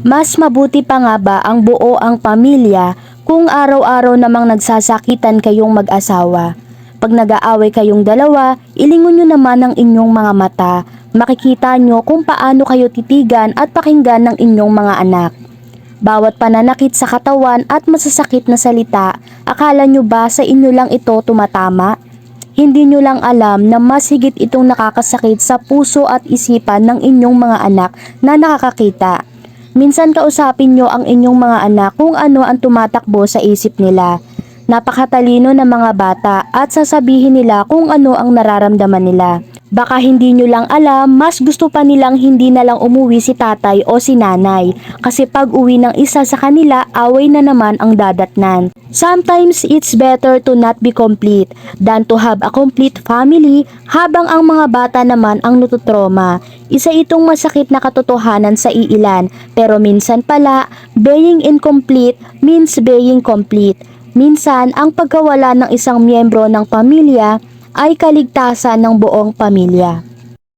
Mas mabuti pa nga ba ang buo ang pamilya kung araw-araw namang nagsasakitan kayong mag-asawa? Pag nag-aaway kayong dalawa, ilingon nyo naman ang inyong mga mata. Makikita nyo kung paano kayo titigan at pakinggan ng inyong mga anak. Bawat pananakit sa katawan at masasakit na salita, akala nyo ba sa inyo lang ito tumatama? Hindi nyo lang alam na mas higit itong nakakasakit sa puso at isipan ng inyong mga anak na nakakakita. Minsan kausapin nyo ang inyong mga anak kung ano ang tumatakbo sa isip nila. Napakatalino ng mga bata at sasabihin nila kung ano ang nararamdaman nila. Baka hindi nyo lang alam, mas gusto pa nilang hindi na lang umuwi si tatay o si nanay. Kasi pag uwi ng isa sa kanila, away na naman ang dadatnan. Sometimes it's better to not be complete than to have a complete family habang ang mga bata naman ang natutroma. Isa itong masakit na katotohanan sa iilan, pero minsan pala, being incomplete means being complete. Minsan, ang pagkawala ng isang miyembro ng pamilya ay kaligtasan ng buong pamilya.